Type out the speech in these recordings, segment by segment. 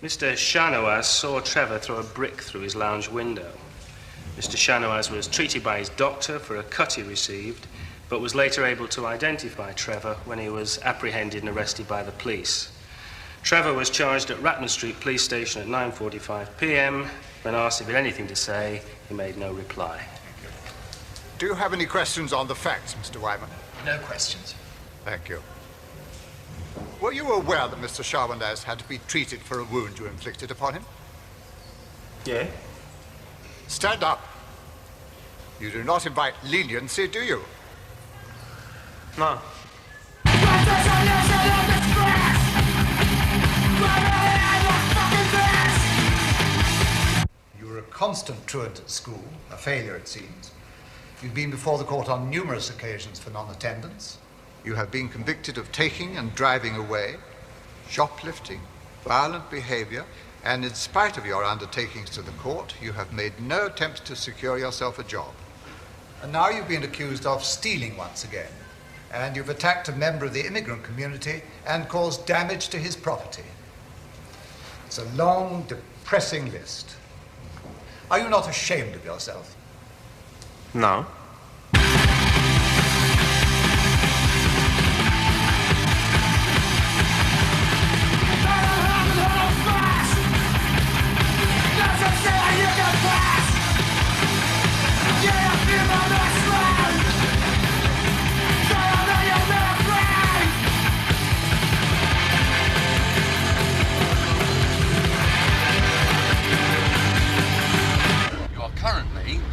Mr. Shanoaz saw Trevor throw a brick through his lounge window. Mr. Shanoaz was treated by his doctor for a cut he received, but was later able to identify Trevor when he was apprehended and arrested by the police. Trevor was charged at Ratman Street Police Station at 9:45 p.m. When asked if he had anything to say, he made no reply. Do you have any questions on the facts, Mr. Wyman? No questions. Thank you. Were you aware that Mr. Shanoaz had to be treated for a wound you inflicted upon him? Yeah? Stand up. You do not invite leniency, do you? No. You were a constant truant at school, a failure it seems. You've been before the court on numerous occasions for non-attendance. You have been convicted of taking and driving away, shoplifting, violent behavior, and in spite of your undertakings to the court, you have made no attempts to secure yourself a job. And now you've been accused of stealing once again. And you've attacked a member of the immigrant community and caused damage to his property. It's a long, depressing list. Are you not ashamed of yourself? No.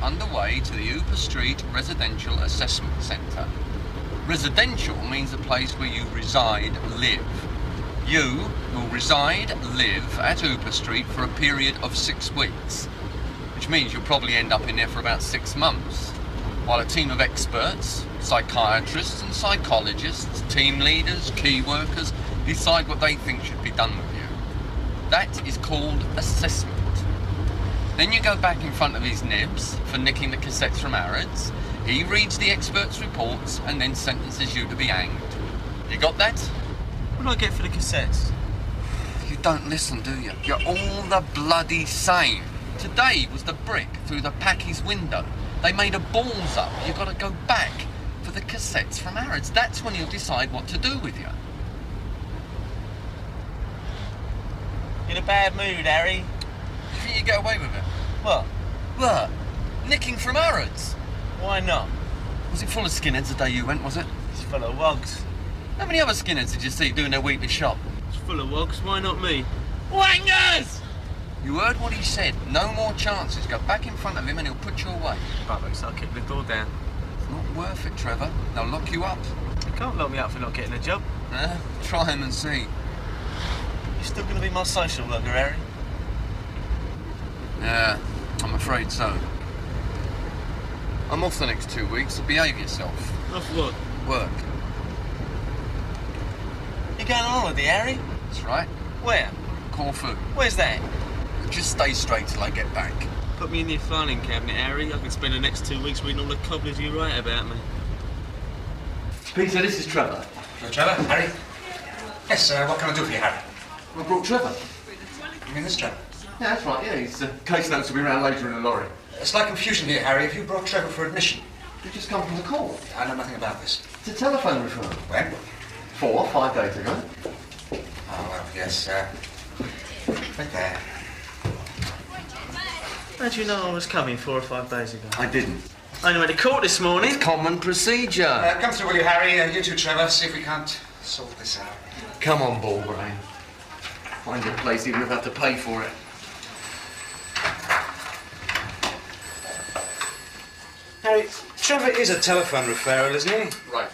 Underway to the Hooper Street Residential Assessment Centre. Residential means a place where you reside, live. You will reside, live at Hooper Street for a period of 6 weeks, which means you'll probably end up in there for about 6 months, while a team of experts, psychiatrists and psychologists, team leaders, key workers, decide what they think should be done with you. That is called assessment. Then you go back in front of his nibs for nicking the cassettes from Harrods. He reads the experts' reports and then sentences you to be hanged. You got that? What do I get for the cassettes? You don't listen, do you? You're all the bloody same. Today was the brick through the Packy's window. They made a balls up. You've got to go back for the cassettes from Harrods. That's when he'll decide what to do with you. In a bad mood, Harry. You think you get away with it? What? What? Nicking from Harrods? Why not? Was it full of skinheads the day you went, was it? It's full of wogs. How many other skinheads did you see doing their weekly shop? It's full of wogs. Why not me? Wangers! You heard what he said. No more chances. Go back in front of him and he'll put you away. Bollocks, I'll kick the door down. It's not worth it, Trevor. They'll lock you up. You can't lock me up for not getting a job. Try him and see. You're still going to be my social worker, Harry? Yeah, I'm afraid so. I'm off the next 2 weeks, so behave yourself. Off what? Work. You're going on holiday, Harry? That's right. Where? Corfu. Where's that? Just stay straight till I get back. Put me in your filing cabinet, Harry. I can spend the next 2 weeks reading all the cobblers you write about me. Peter, this is Trevor. Hello, Trevor. Harry? Yes, what can I do for you, Harry? I brought Trevor. You mean this Trevor? Yeah, that's right, yeah. His case notes will be around later in a lorry. Slight confusion here, Harry. Have you brought Trevor for admission? You just come from the court. I know nothing about this. It's a telephone referral. When? 4 or 5 days ago. Oh, well, yes, right there. How do you know I was coming 4 or 5 days ago? I didn't. I only went to court this morning. It's common procedure. Come through, will you, Harry? You too, Trevor. See if we can't sort this out. Come on, ball brain. Find your place even if I have to pay for it. Harry, Trevor is a telephone referral, isn't he? Right.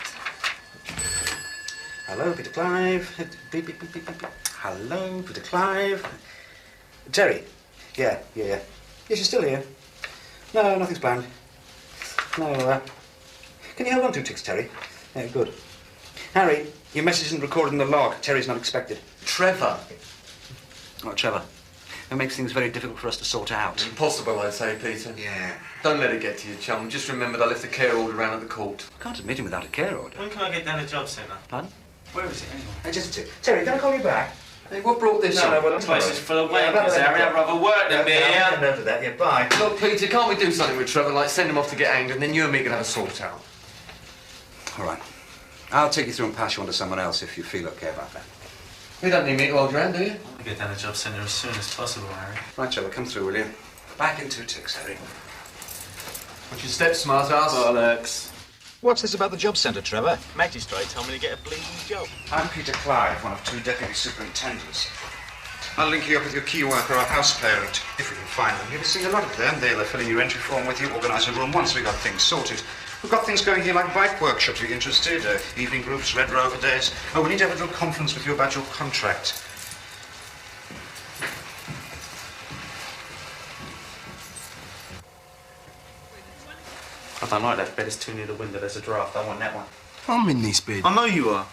Hello, Peter Clive. Beep, beep, beep, beep, beep. Hello, Peter Clive. Terry? Yeah. Yes, you're still here. No, nothing's planned. No, can you hold on 2 ticks, Terry? Yeah, good. Harry, your message isn't recorded in the log. Terry's not expected. Trevor. Oh, Trevor. It makes things very difficult for us to sort out. Impossible, I'd say, Peter. Yeah. Don't let it get to you, chum. Just remember they left a care order around at the court. I can't admit him without a care order. When can I get down to job centre? Pardon? Where is it anyway? Just a tick. Terry, can I call you back? Hey, what brought this No, on? well, This place is full of Yeah, wankers, Harry. I'd rather work than be I'm here. over that. Yeah, bye. Look, Peter, can't we do something with Trevor, like send him off to get hanged, and then you and me can have a sort out? All right. I'll take you through and pass you on to someone else if you feel okay about that. You don't need me to hold your hand, do you? I want to get down to job centre as soon as possible, Harry. Right, Trevor, come through, will you? Back in 2 ticks, Harry. What's your step, smart ass? Bollocks. What's this about the job centre, Trevor? Magistrate told me to get a bleeding job. I'm Peter Clive, one of 2 deputy superintendents. I'll link you up with your key worker or house parent, if we can find them. You've seen a lot of them. They'll fill in your entry form with you, organise a room once we got things sorted. We've got things going here like bike workshops, if you're interested, evening groups, Red Rover days. Oh, we need to have a little conference with you about your contract. I don't like that bed. It's too near the window. There's a draft. I want that one. I'm in this bed. I know you are.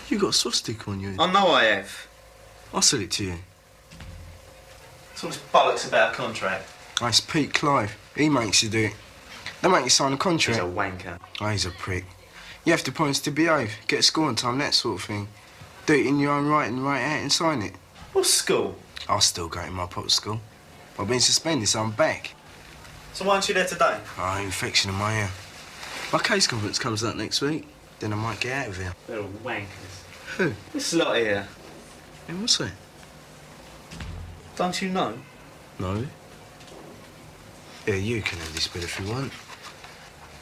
You got a swastika on your head. I know I have. I said it to you. What's all this bollocks about a contract? Oh, it's Pete Clive. He makes you do it. They make you sign a He's contract. a wanker. Oh, he's a prick. You have to promise to behave, get a score on time, that sort of thing. Do it in your own right and write out and sign it. What's school? I still go to my pop school. I've been suspended, so I'm back. So why aren't you there today? Oh, infection in my ear. My case conference comes out next week. Then I might get out of here. They're all wankers. Who? This lot here. Hey, what's that? Don't you know? No. Yeah, you can have this bed if you want.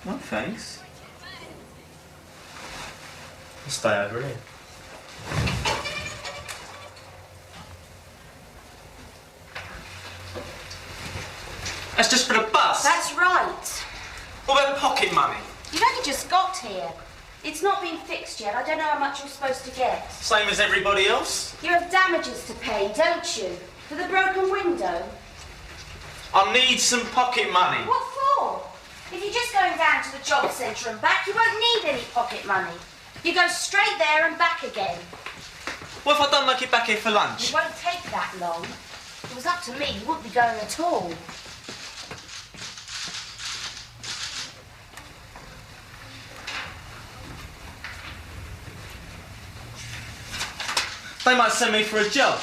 No, thanks. I'll stay over here. That's just for the bus. That's right. What about pocket money? You've only just got here. It's not been fixed yet. I don't know how much you're supposed to get. Same as everybody else? You have damages to pay, don't you? For the broken window? I need some pocket money. What for? If you're just going down to the job centre and back, you won't need any pocket money. You go straight there and back again. What if I don't make it back here for It lunch? won't take that long. If it was up to me, you wouldn't be going at all. They might send me for a job.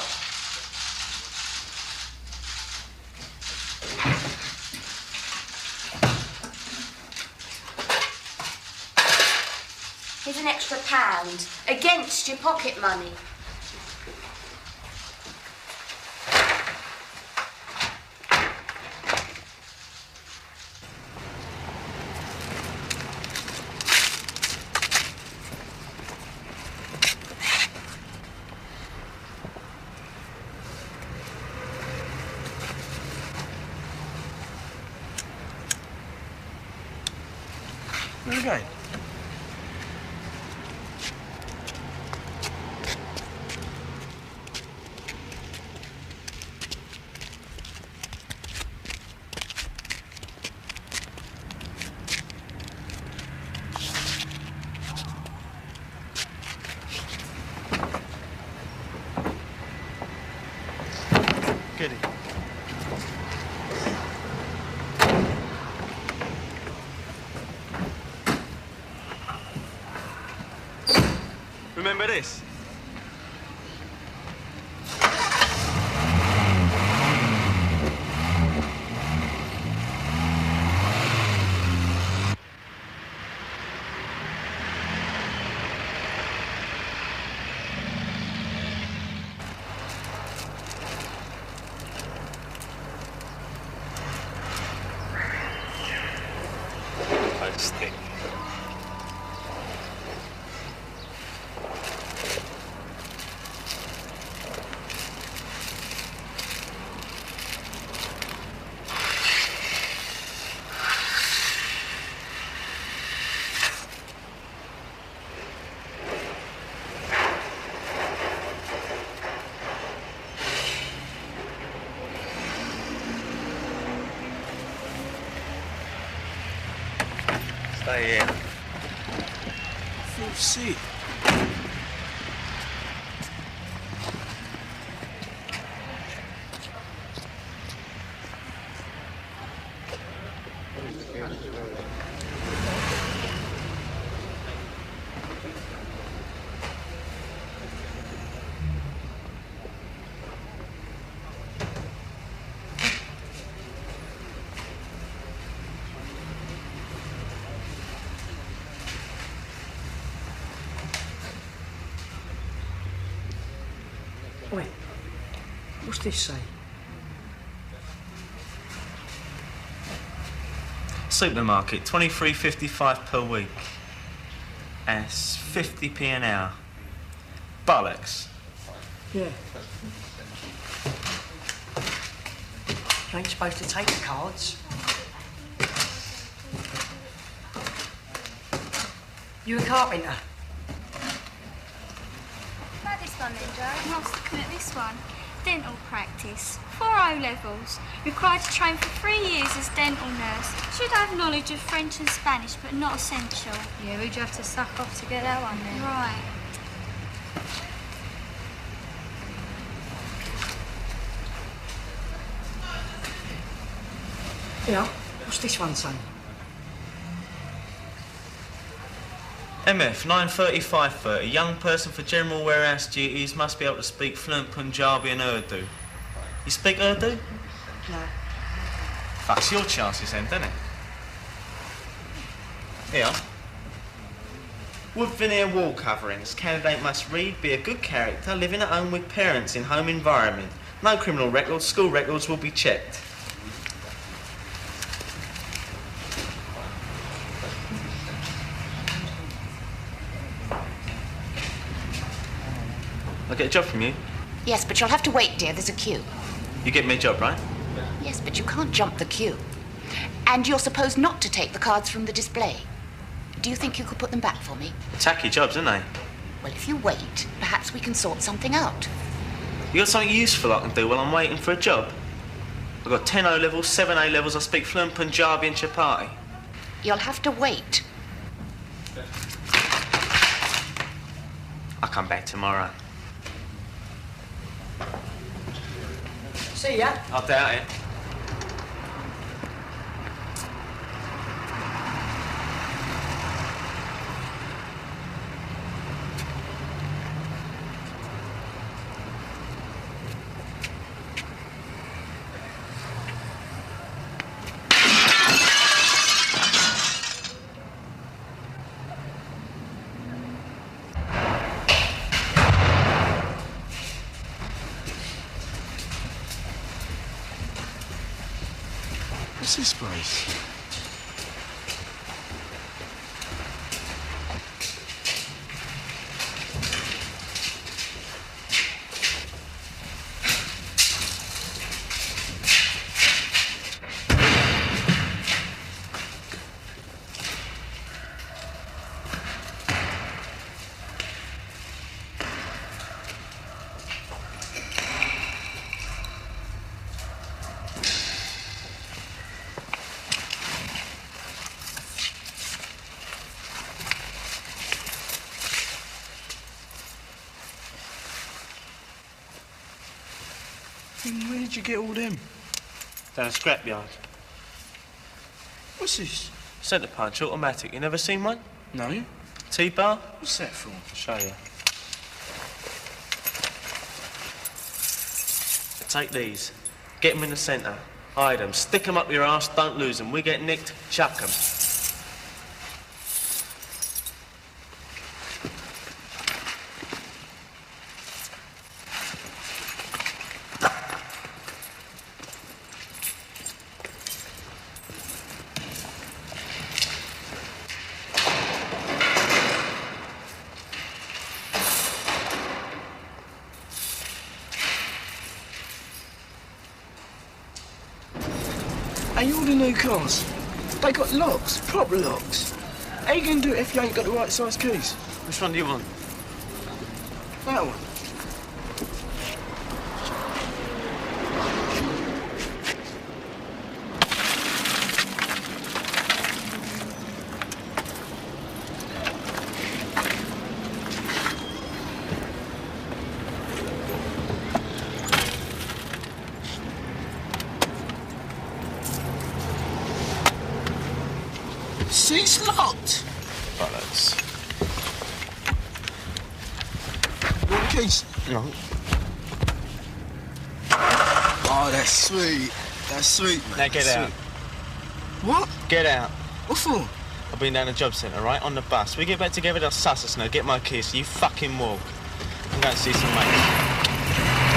Here's an extra £1 against your pocket money. Where are you going? Get it. Remember this? Stick. Stay here. Fourth seat. Wait, what's this say? Supermarket, 23.55 per week. That's 50p an hour. Bollocks. Yeah. You ain't supposed to take the cards. You a carpenter? Try this one then, Joe. Not looking at this one. Dental practice. 4 O-levels. Required to train for 3 years as dental nurse. Should have knowledge of French and Spanish, but not essential. Yeah, who'd you have to suck off to get that one then? Right. Yeah. What's this one say? MF, 9:35:30. Young person for general warehouse duties must be able to speak fluent Punjabi and Urdu. You speak Urdu? No. Fucks your chances then, doesn't it? Here. Wood veneer wall coverings. Candidate must read, be a good character, living at home with parents in home environment. No criminal records, school records will be checked. I'll get a job from you. Yes, but you'll have to wait, dear. There's a queue. You get me a job, right? Yes, but you can't jump the queue. And you're supposed not to take the cards from the display. Do you think you could put them back for me? Tacky jobs, aren't they? Well, if you wait, perhaps we can sort something out. You got something useful I can do while I'm waiting for a job? I've got 10 O-levels, 7 A-levels, I speak fluent Punjabi and Chapati. You'll have to wait. I'll come back tomorrow. See ya. I doubt it. What's this place? Where did you get all them? Down a scrapyard. What's this? Centre punch, automatic. You never seen one? No. T-bar? What's that for? I'll show you. Take these. Get them in the centre. Hide them. Stick them up your arse. Don't lose them. We get nicked, chuck them. Hey, all the new cars, they got locks, proper locks. How you gonna do it if you ain't got the right size keys? Which one do you want? That one. Seat's locked. Bollocks. You want the keys? No. Oh, that's sweet. That's sweet, man. Now get That's out. sweet. What? Get out. What for? I've been down the job centre, right? On the bus. We get back together, they'll suss us now. Get my keys. You fucking walk. I'm going to see some mates.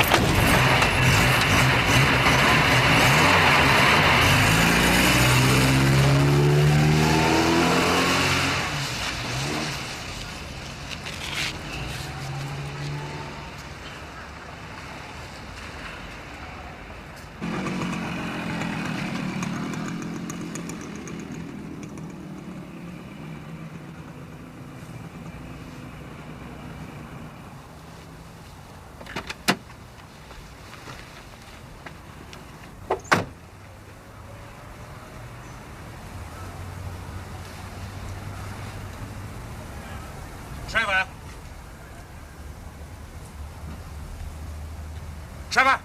Trevor!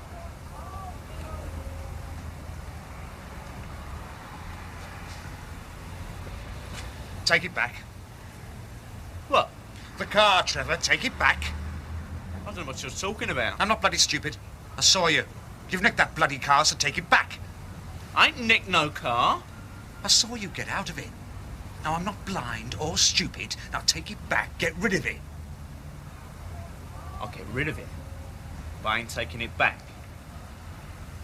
Take it back. What? The car, Trevor. Take it back. I don't know what you're talking about. I'm not bloody stupid. I saw you. You've nicked that bloody car, so take it back. I ain't nicked no car. I saw you get out of it. Now, I'm not blind or stupid. Now, take it back. Get rid of it. I'll get rid of it. But I ain't taking it back.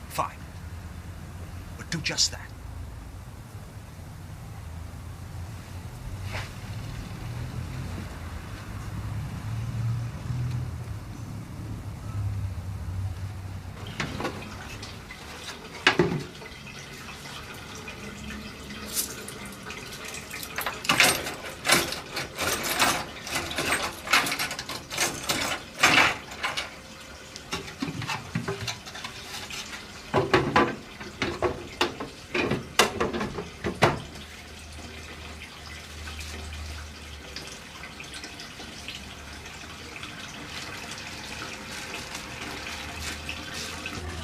Fine. But do just that.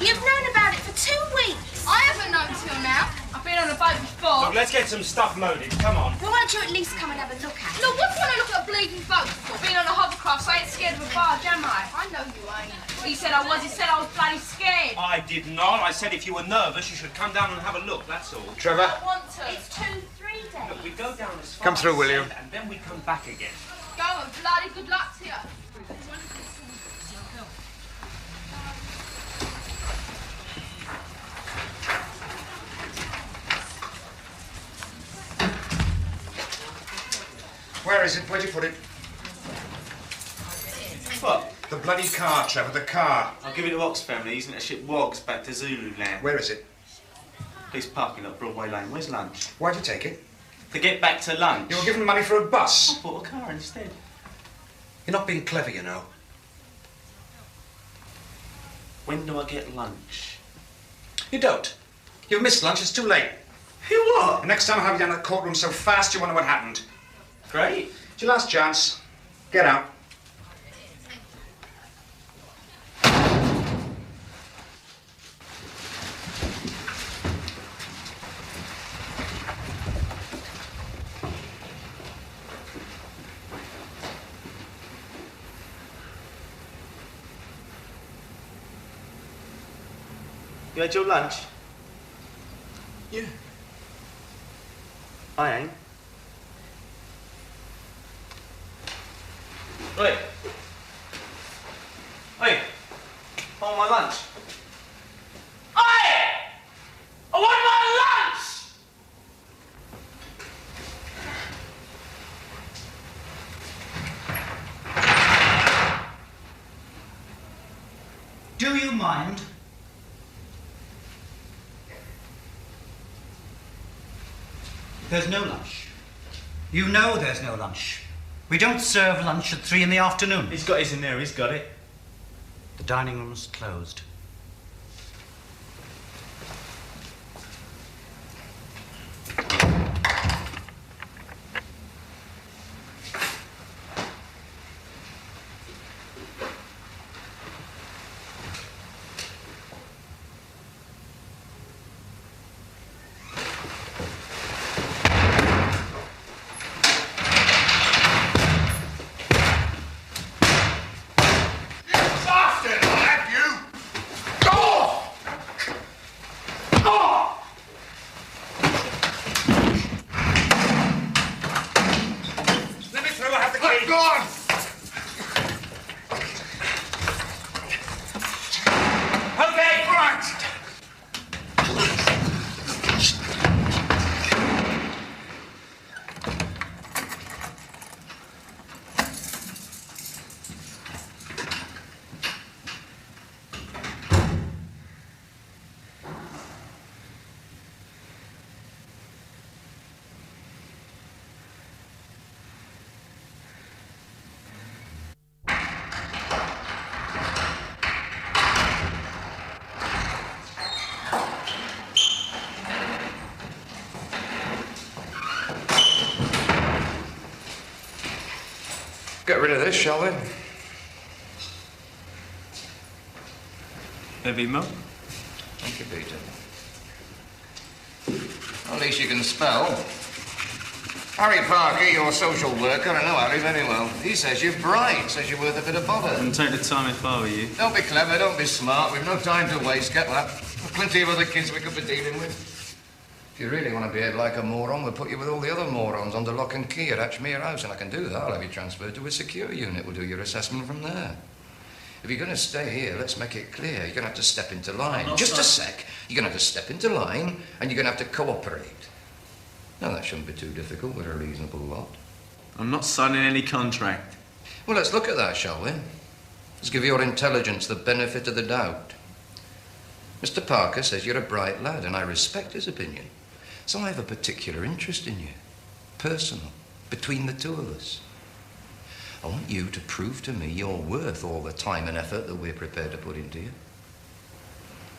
You've known about it for 2 weeks. I haven't known till now. I've been on a boat before. Look, let's get some stuff loaded. Come on. Well, why don't you at least come and have a look at it? Look, what do you want to look at a bleeding boat for? Been on a hovercraft, so I ain't scared of a barge, am I? I know you ain't. He said I was. He said I was bloody scared. I did not. I said if you were nervous, you should come down and have a look, that's all. Trevor? I want to. It's 2-3 days. Look, we go down as far Come through, as will you? Send, and then we come back again. Go on, bloody good luck to you. Where is it? Where'd you put it? What? The bloody car, Trevor, the car. I'll give it to Ox family. Using it to ship wogs back to Zululand. Where is it? Police parking lot, Broadway Lane. Where's lunch? Why'd you take it? To get back to lunch. You were given money for a bus. I bought a car instead. You're not being clever, you know. When do I get lunch? You don't. You've missed lunch. It's too late. You what? The next time I'll have you down the courtroom so fast you wonder what happened. Great. It's your last chance. Get out. You had your lunch? Yeah. I ain't. Wait. Wait. I want my lunch. I want my lunch! Do you mind? There's no lunch. You know there's no lunch. We don't serve lunch at 3 in the afternoon. He's got his in there, he's got it. The dining room's closed. Get rid of this, shall we? Heavy milk? Thank you, Peter. Well, at least you can spell. Harry Parker, your social worker, I know Harry very well. He says you're bright, says you're worth a bit of bother. Wouldn't take the time if I were you. Don't be clever, don't be smart. We've no time to waste, get that. Plenty of other kids we could be dealing with. If you really want to behave like a moron, we'll put you with all the other morons under lock and key at Ashmere House, and I can do that. I'll have you transferred to a secure unit. We'll do your assessment from there. If you're going to stay here, let's make it clear. You're going to have to step into line. Just a sec. You're going to have to step into line, and you're going to have to cooperate. Now, that shouldn't be too difficult. We're a reasonable lot. I'm not signing any contract. Well, let's look at that, shall we? Let's give your intelligence the benefit of the doubt. Mr. Parker says you're a bright lad, and I respect his opinion. So I have a particular interest in you. Personal. Between the two of us. I want you to prove to me you're worth all the time and effort that we're prepared to put into you.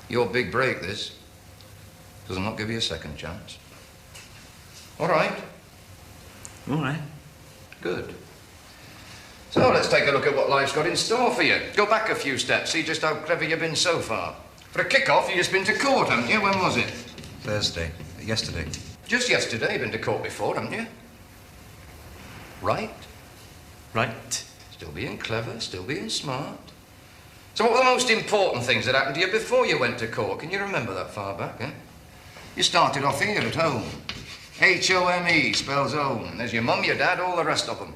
Your big break, this. Does not give you a second chance. All right? All right. Good. So let's take a look at what life's got in store for you. Go back a few steps, see just how clever you've been so far. For a kick-off, you've just been to court, haven't you? When was it? Thursday. Yesterday. Just yesterday. You've been to court before, haven't you? Right? Right. Still being clever, still being smart. So what were the most important things that happened to you before you went to court? Can you remember that far back, eh? You started off here at home. H-O-M-E spells home. There's your mum, your dad, all the rest of them.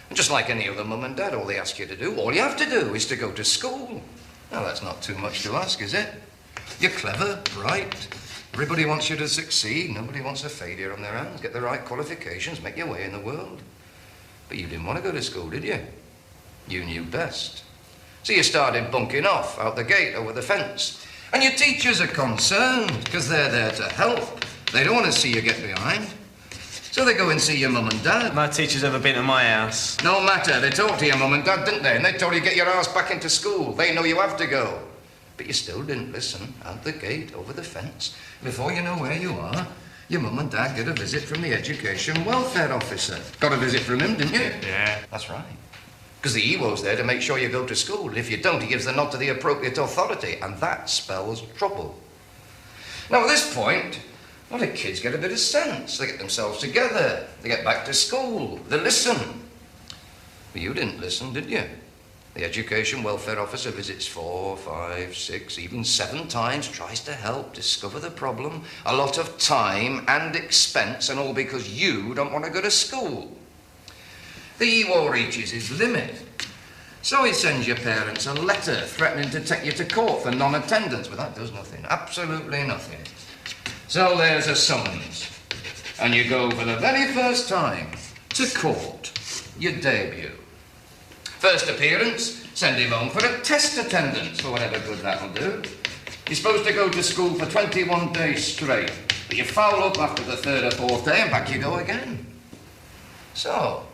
And just like any other mum and dad, all they ask you to do, all you have to do is to go to school. Now, that's not too much to ask, is it? You're clever, bright. Everybody wants you to succeed. Nobody wants a failure on their hands. Get the right qualifications, make your way in the world. But you didn't want to go to school, did you? You knew best. So you started bunking off out the gate, over the fence. And your teachers are concerned, because they're there to help. They don't want to see you get behind. So they go and see your mum and dad. My teacher's ever been to my house. No matter. They talked to your mum and dad, didn't they? And they told you to get your ass back into school. They know you have to go. But you still didn't listen. Out the gate, over the fence. Before you know where you are, your mum and dad get a visit from the education welfare officer. Got a visit from him, didn't you? Yeah. That's right. Because the EWO's there to make sure you go to school. If you don't, he gives the nod to the appropriate authority, and that spells trouble. Now, at this point, a lot of kids get a bit of sense. They get themselves together. They get back to school. They listen. But you didn't listen, did you? The education welfare officer visits 4, 5, 6, even 7 times, tries to help, discover the problem. A lot of time and expense, and all because you don't want to go to school. The EWO reaches his limit. So he sends your parents a letter threatening to take you to court for non-attendance. But that does nothing, absolutely nothing. So there's a summons. And you go for the very first time to court, your debut. First appearance, send him home for a test attendance, for whatever good that'll do. You're supposed to go to school for 21 days straight, but you foul up after the 3rd or 4th day and back you go again. So,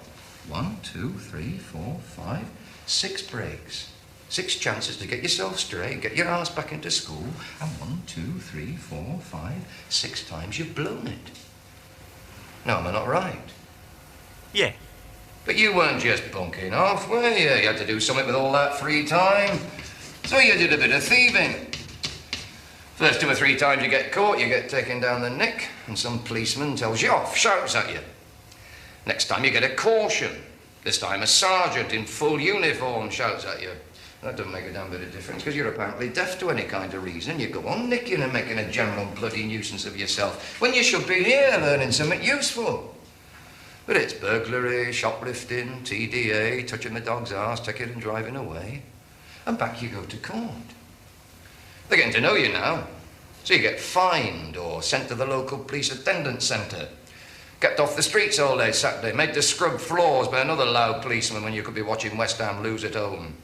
1, 2, 3, 4, 5, 6 breaks. 6 chances to get yourself straight, get your ass back into school, and 1, 2, 3, 4, 5, 6 times you've blown it. Now, am I not right? Yeah. But you weren't just bunking off, were you? You had to do something with all that free time. So you did a bit of thieving. First 2 or 3 times you get caught, you get taken down the neck, and some policeman tells you off, shouts at you. Next time you get a caution. This time a sergeant in full uniform shouts at you. That doesn't make a damn bit of difference, because you're apparently deaf to any kind of reason. You go on nicking and making a general bloody nuisance of yourself, when you should be here learning something useful. But it's burglary, shoplifting, TDA, touching the dog's arse, taking and driving away. And back you go to court. They're getting to know you now. So you get fined or sent to the local police attendance centre. Kept off the streets all day Saturday, made to scrub floors by another loud policeman when you could be watching West Ham lose at home.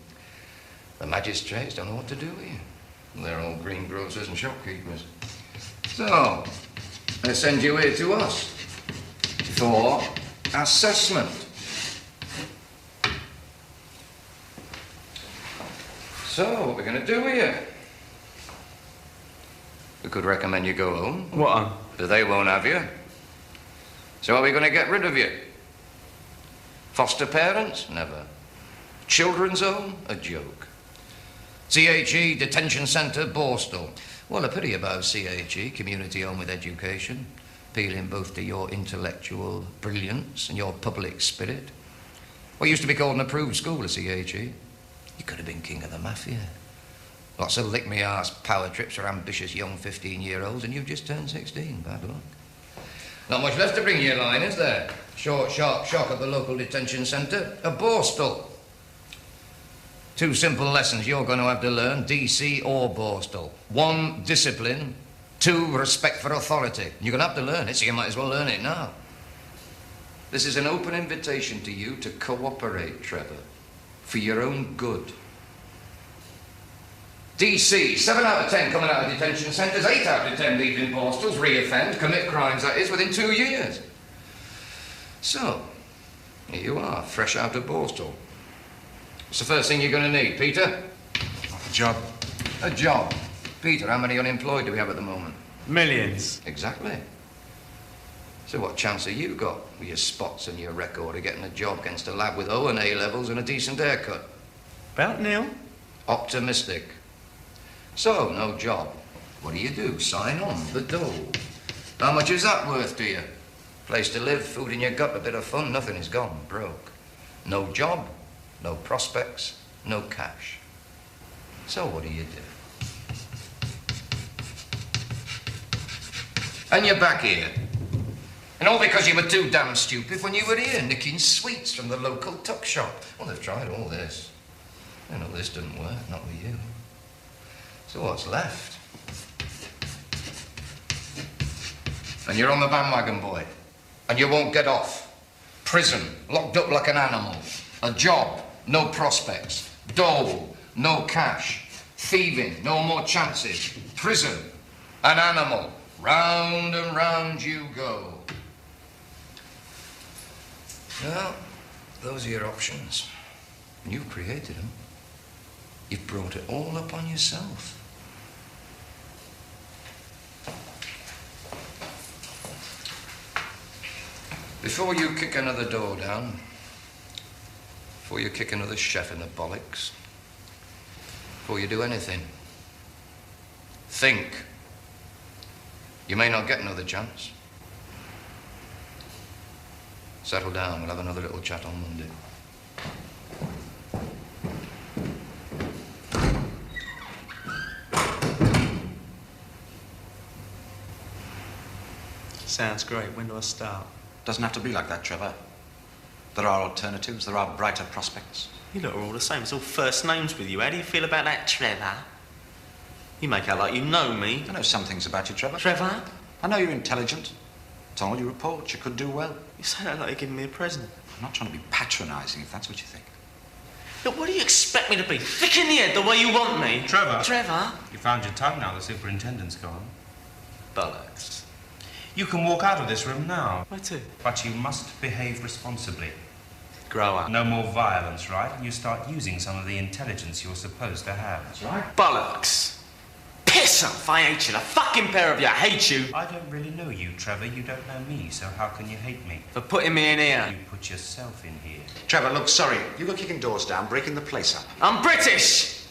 The magistrates don't know what to do with you. They're all greengrocers and shopkeepers. So, they send you here to us for assessment. So, what we're going to do with you? We could recommend you go home. What? But they won't have you. So are we going to get rid of you? Foster parents? Never. Children's home? A joke. CHE Detention Centre, Borstal. Well, a pity about CHE, Community Home with Education, appealing both to your intellectual brilliance and your public spirit. What used to be called an approved school at CHE. You could have been king of the mafia. Lots of lick-me-arse power trips for ambitious young 15-year-olds, and you've just turned 16. Bad luck. Not much left to bring you in line, is there? Short, sharp shock at the local detention centre, a Borstal. 2 simple lessons you're going to have to learn, DC or Borstal. 1, discipline. 2, respect for authority. You're going to have to learn it, so you might as well learn it now. This is an open invitation to you to cooperate, Trevor, for your own good. DC, 7 out of 10 coming out of detention centres, 8 out of 10 leaving Borstals, re-offend, commit crimes, that is, within 2 years. So, here you are, fresh out of Borstal. What's the first thing you're going to need, Peter? A job. A job. Peter, how many unemployed do we have at the moment? Millions. Exactly. So what chance have you got with your spots and your record of getting a job against a lad with O and A levels and a decent haircut? About nil. Optimistic. So, no job. What do? Sign on, the dole. How much is that worth to you? Place to live, food in your gut, a bit of fun, nothing is gone, broke. No job, no prospects, no cash. So what do? And you're back here. And all because you were too damn stupid when you were here, nicking sweets from the local tuck shop. Well, they've tried all this. You know, this didn't work, not with you. So what's left? And you're on the bandwagon, boy. And you won't get off. Prison, locked up like an animal. A job, no prospects. Dole, no cash. Thieving, no more chances. Prison, an animal. Round and round you go. Well, those are your options. And you've created them. You've brought it all up on yourself. Before you kick another door down, before you kick another chef in the bollocks, before you do anything, think. You may not get another chance. Settle down, we'll have another little chat on Monday. Sounds great. When do I start? Doesn't have to be like that, Trevor. There are alternatives, there are brighter prospects. You lot are all the same. It's all first names with you. How do you feel about that, Trevor? You make out like you know me. I know some things about you, Trevor. Trevor? I know you're intelligent. It's on all your reports. You could do well. You say that like you're giving me a present. I'm not trying to be patronising, if that's what you think. Look, what do you expect me to be? Thick in the head the way you want me? Trevor. Trevor? You found your tongue now, the superintendent's gone. Bollocks. You can walk out of this room now. Where to? But you must behave responsibly. Grow up. No more violence, right? And you start using some of the intelligence you're supposed to have. That's right. Bollocks. Piss off, I hate you. The fucking pair of you, I hate you. I don't really know you, Trevor. You don't know me, so how can you hate me? For putting me in here. You put yourself in here. Trevor, look, sorry. You go kicking doors down, breaking the place up. I'm British!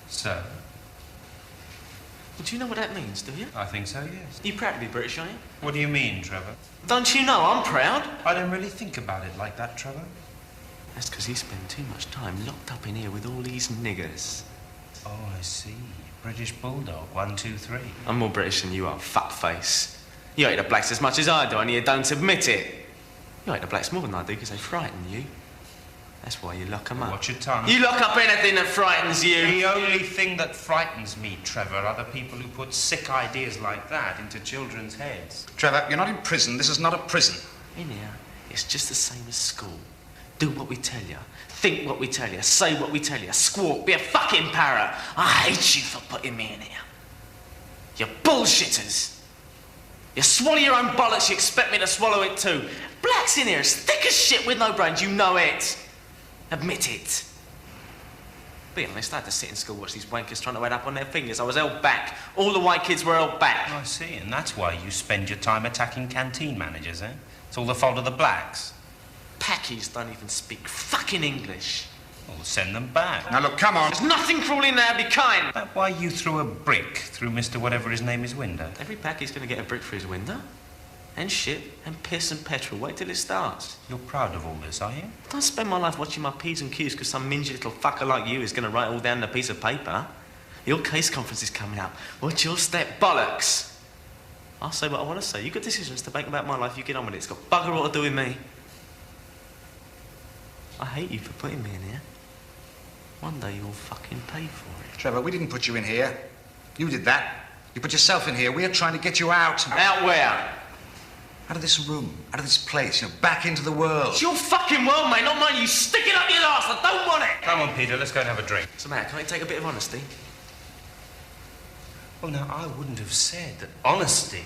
So? Well, do you know what that means, do you? I think so, yes. You proud to be British, are you? What do you mean, Trevor? Don't you know I'm proud? I don't really think about it like that, Trevor. That's because you spend too much time locked up in here with all these niggers. Oh, I see. British Bulldog, 1, 2, 3. I'm more British than you are, fuckface. You hate the blacks as much as I do, and you don't admit it. You hate the blacks more than I do because they frighten you. That's why you lock them up. Watch your tongue. You lock up anything that frightens you. The only thing that frightens me, Trevor, are the people who put sick ideas like that into children's heads. Trevor, you're not in prison. This is not a prison. In here, it's just the same as school. Do what we tell you. Think what we tell you. Say what we tell you. Squawk. Be a fucking parrot. I hate you for putting me in here. You bullshitters. You swallow your own bollocks, you expect me to swallow it too. Blacks in here is thick as shit with no brains. You know it. Admit it. Be honest, I had to sit in school watch these wankers trying to add up on their fingers. I was held back. All the white kids were held back. I see, and that's why you spend your time attacking canteen managers, eh? It's all the fault of the blacks. Packies don't even speak fucking English. Well, send them back. Now, look, come on. There's nothing crawling there, be kind. That's why you threw a brick through Mr. Whatever his name is window. Every packie's gonna get a brick through his window. And shit, and piss and petrol. Wait till it starts. You're proud of all this, are you? Don't spend my life watching my P's and Q's because some mingy little fucker like you is gonna write all down on a piece of paper. Your case conference is coming up. What's your step? Bollocks! I'll say what I want to say. You've got decisions to make about my life, you get on with it. It's got bugger all to do with me. I hate you for putting me in here. One day you'll fucking pay for it. Trevor, we didn't put you in here. You did that. You put yourself in here. We're trying to get you out. Out where? Out of this room, out of this place, back into the world. It's your fucking world, mate, not mine. You stick it up your arse. I don't want it. Come on, Peter, let's go and have a drink. So, Matt, can't you take a bit of honesty? Well, now, I wouldn't have said that honesty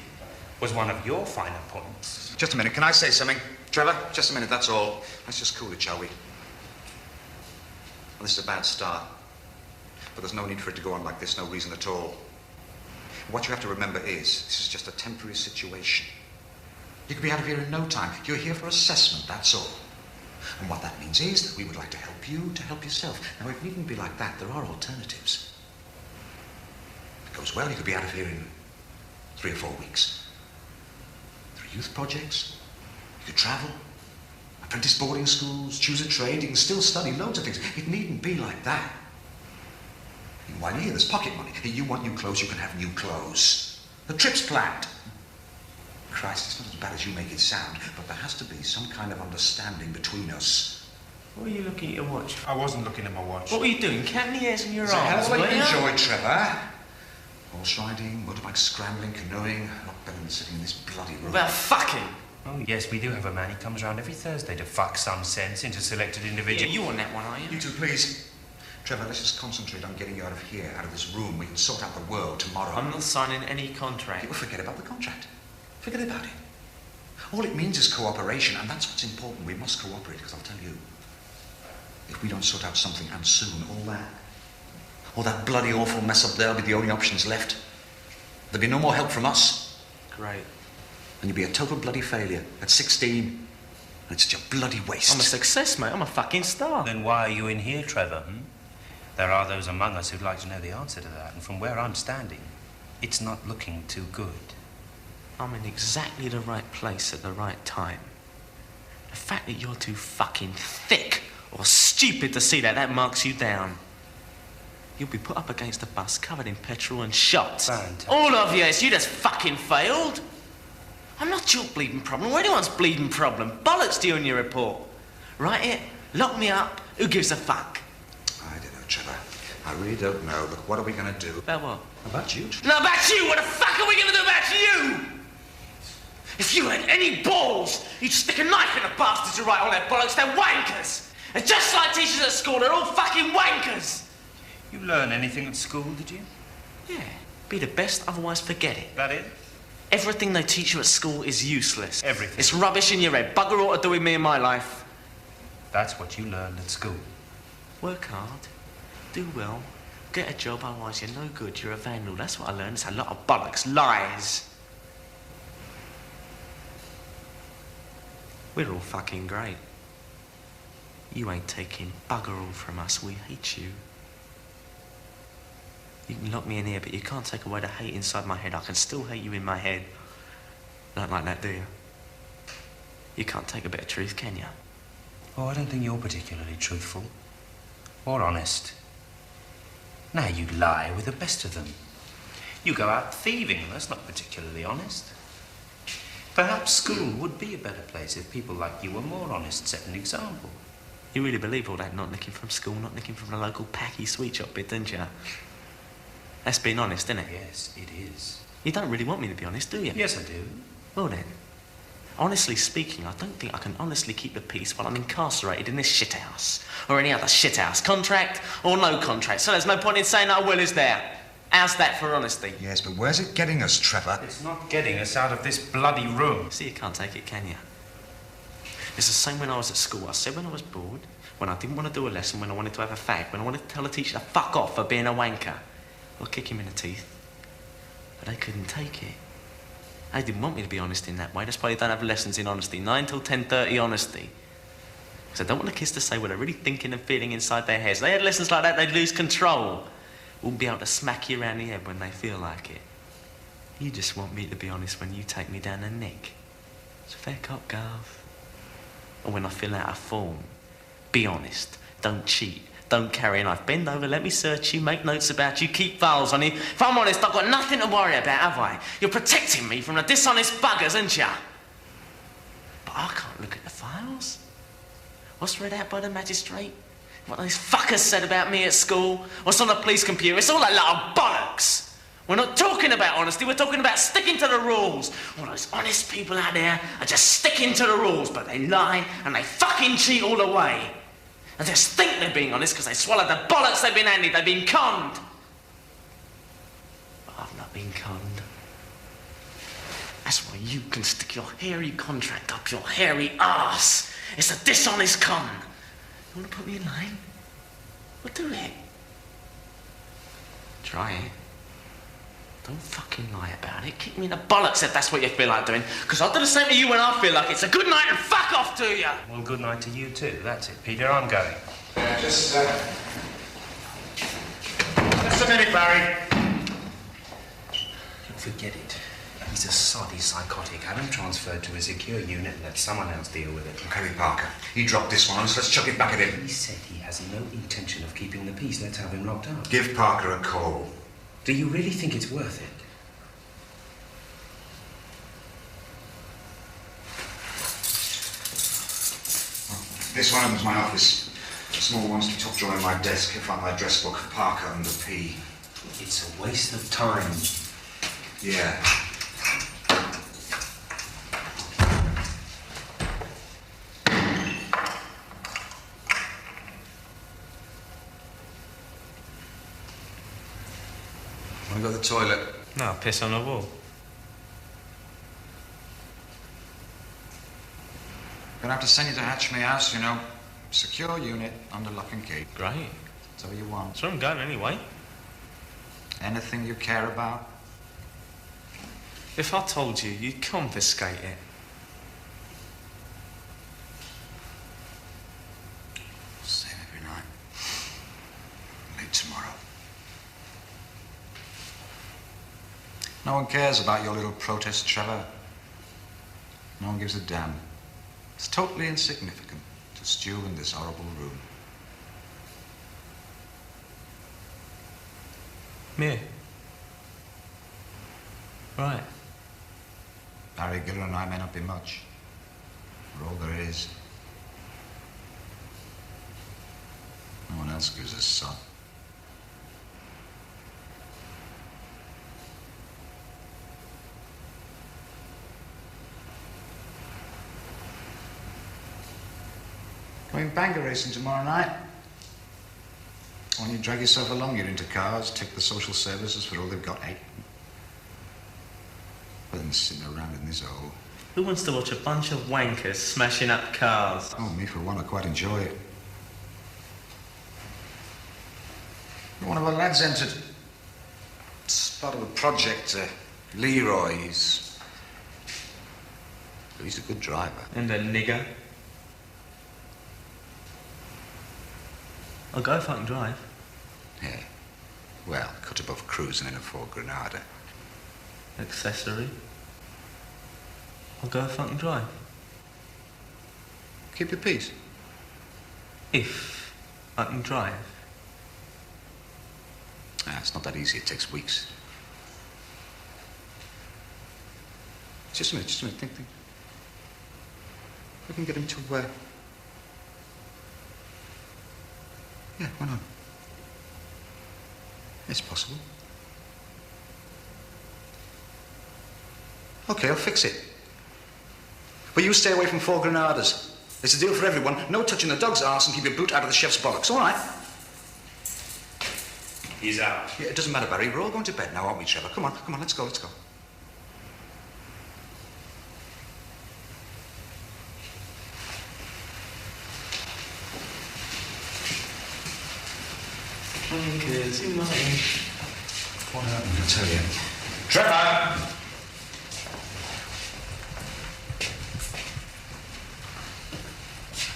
was one of your finer points. Just a minute, can I say something? Trevor, just a minute, that's all. Let's just cool it, shall we? Well, this is a bad start. But there's no need for it to go on like this, no reason at all. What you have to remember is, this is just a temporary situation. You could be out of here in no time. You're here for assessment, that's all. And what that means is that we would like to help you to help yourself. Now, it needn't be like that. There are alternatives. If it goes well, you could be out of here in 3 or 4 weeks. There are youth projects. You could travel. Apprentice boarding schools. Choose a trade. You can still study loads of things. It needn't be like that. And while you're here, there's pocket money. You want new clothes, you can have new clothes. The trip's planned. Christ, it's not as bad as you make it sound, but there has to be some kind of understanding between us. What are you looking at your watch? I wasn't looking at my watch. What were you doing? Counting the hairs in your It's a hell arms, of a lot were you you? enjoy, Trevor. Horse riding, motorbike scrambling, canoeing. Not better than sitting in this bloody room. Well, fucking. Oh, yes, we do have a man. He comes round every Thursday to fuck some sense into selected individuals. Yeah, you on that one, are you? You two, please. Trevor, let's just concentrate on getting you out of here, out of this room. We can sort out the world tomorrow. I'm not signing any contract. Well, forget about the contract. Forget about it. All it means is cooperation, and that's what's important. We must cooperate, because I'll tell you, if we don't sort out something, and soon, all that bloody awful mess up there will be the only options left. There'll be no more help from us. Great. And you'll be a total bloody failure at 16. And it's just a bloody waste. I'm a success, mate. I'm a fucking star. Then why are you in here, Trevor? There are those among us who'd like to know the answer to that, and from where I'm standing, it's not looking too good. I'm in exactly the right place at the right time. The fact that you're too fucking thick or stupid to see that marks you down. You'll be put up against a bus covered in petrol and shot. Fantastic. All of you, you just fucking failed. I'm not your bleeding problem or anyone's bleeding problem. Bollocks to you in your report. Write it, lock me up, who gives a fuck? I don't know, Trevor. I really don't know, but what are we going to do? About what? About you. No, about you! What the fuck are we going to do about you? If you had any balls, you'd stick a knife in the bastards who write all that bollocks. They're wankers. And just like teachers at school, they're all fucking wankers. You learn anything at school, did you? Yeah. Be the best, otherwise forget it. That it? Everything they teach you at school is useless. Everything? It's rubbish in your head. Bugger all to do with me and my life. That's what you learned at school. Work hard. Do well. Get a job, otherwise you're no good. You're a vandal. That's what I learned. It's a lot of bollocks. Lies. We're all fucking great. You ain't taking bugger all from us. We hate you. You can lock me in here, but you can't take away the hate inside my head. I can still hate you in my head. Not like that, do you? You can't take a bit of truth, can you? Oh, I don't think you're particularly truthful. Or honest. Now you lie with the best of them. You go out thieving. That's not particularly honest. Perhaps school would be a better place if people like you were more honest, set an example. You really believe all that not nicking from school, not nicking from the local packy sweet shop bit, don't you? That's being honest, isn't it? Yes, it is. You don't really want me to be honest, do you? Yes, I do. Well then, honestly speaking, I don't think I can honestly keep the peace while I'm incarcerated in this shithouse. Or any other shithouse. Contract or no contract. So there's no point in saying I will, is there? How's that for honesty? Yes, but where's it getting us, Trevor? It's not getting us out of this bloody room. See, you can't take it, can you? It's the same when I was at school. I said when I was bored, when I didn't want to do a lesson, when I wanted to have a fag, when I wanted to tell a teacher to fuck off for being a wanker. Or kick him in the teeth. But they couldn't take it. They didn't want me to be honest in that way. That's why they don't have lessons in honesty. 9 till 10:30 honesty. Because I don't want the kids to say what they're really thinking and feeling inside their heads. They had lessons like that, they'd lose control. Wouldn't be able to smack you around the head when they feel like it. You just want me to be honest when you take me down the neck. It's a fair cop, Garth. And when I feel out of form, be honest. Don't cheat. Don't carry a knife. Bend over, let me search you, make notes about you, keep files on you. If I'm honest, I've got nothing to worry about, have I? You're protecting me from the dishonest buggers, aren't you? But I can't look at the files. What's read out by the magistrate? What those fuckers said about me at school? What's on the police computer? It's all a lot of bollocks. We're not talking about honesty, we're talking about sticking to the rules. All those honest people out there are just sticking to the rules, but they lie and they fucking cheat all the way. And just think they're being honest because they swallowed the bollocks they've been handed. They've been conned. But I've not been conned. That's why you can stick your hairy contract up your hairy arse. It's a dishonest con. You want to put me in line? Well, do it. Try it. Don't fucking lie about it. Kick me in the bollocks if that's what you feel like doing. Because I'll do the same to you when I feel like it's a good night and fuck off to you. Well, good night to you too. That's it, Peter. I'm going. Just a minute, Barry. Forget it. He's a soddy psychotic. Have him transferred to a secure unit and let someone else deal with it. Okay, Parker, you dropped this one, so let's chuck it back at him. He said he has no intention of keeping the peace. Let's have him locked up. Give Parker a call. Do you really think it's worth it? This one opens my office. A small one-stick top drawer in my desk. I find my address book, Parker under P. It's a waste of time. Yeah. Want to go to the toilet? No, I'll piss on the wall. Gonna have to send you to Hatchme House, you know. Secure unit under lock and key. Great. That's all you want. That's where I'm going anyway. Anything you care about? If I told you, you'd confiscate it. Same every night. Late tomorrow. No one cares about your little protest, Trevor. No one gives a damn. It's totally insignificant to stew in this horrible room. Me? Right. Barry Giller and I may not be much. We're all there is. No one else gives a sod. Going Bangor racing tomorrow night. When you drag yourself along, you're into cars, take the social services for all they've got, eh? Rather than sitting around in this hole. Who wants to watch a bunch of wankers smashing up cars? Oh, me for one, I quite enjoy it. One of our lads entered. It's part of a project, Leroy. He's a good driver. And a nigger. I'll go if I can drive. Yeah. Well, cut above cruising in a Ford Granada. Accessory. I'll go if I can drive. Keep your peace. If I can drive. Ah, it's not that easy. It takes weeks. Just a minute, think. We can get him to where? Yeah, why not? It's possible. Okay, I'll fix it. But you stay away from Four Granadas. It's a deal for everyone. No touching the dog's arse and keep your boot out of the chef's bollocks, all right? He's out. Yeah, it doesn't matter, Barry. We're all going to bed now, aren't we, Trevor? Come on, let's go. Wankers, you mind? What happened? I'll tell you. Trevor!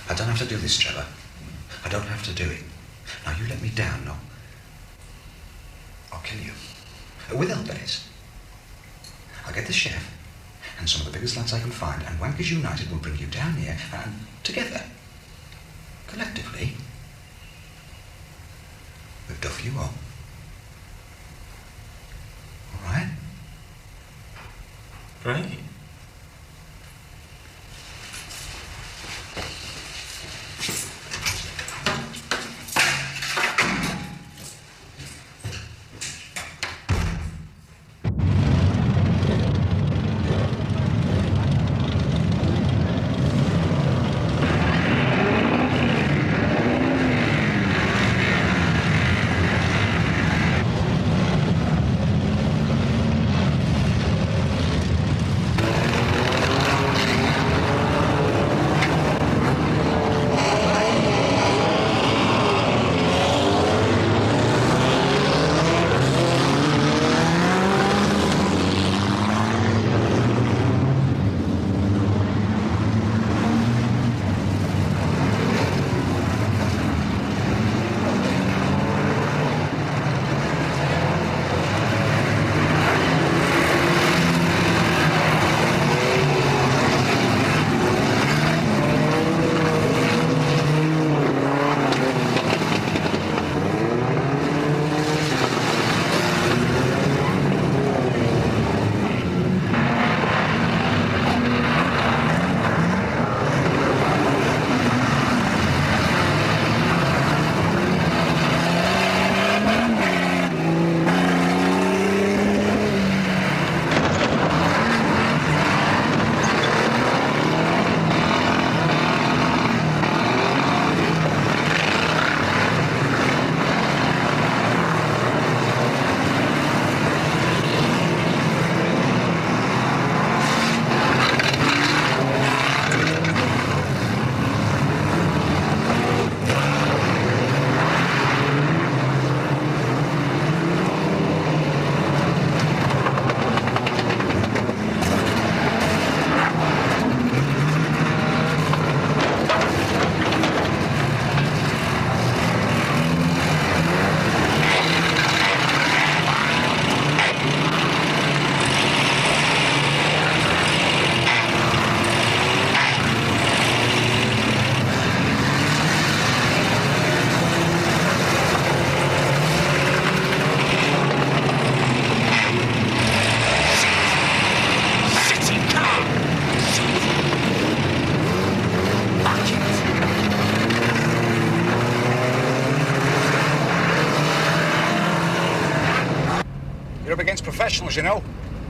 I don't have to do this, Trevor. I don't have to do it. Now, you let me down, no? I'll kill you. With help, that is. I'll get the chef and some of the biggest lads I can find, and Wankers United will bring you down here, and together, collectively, we'll duff you up. All right? Right. You're up against professionals, you know.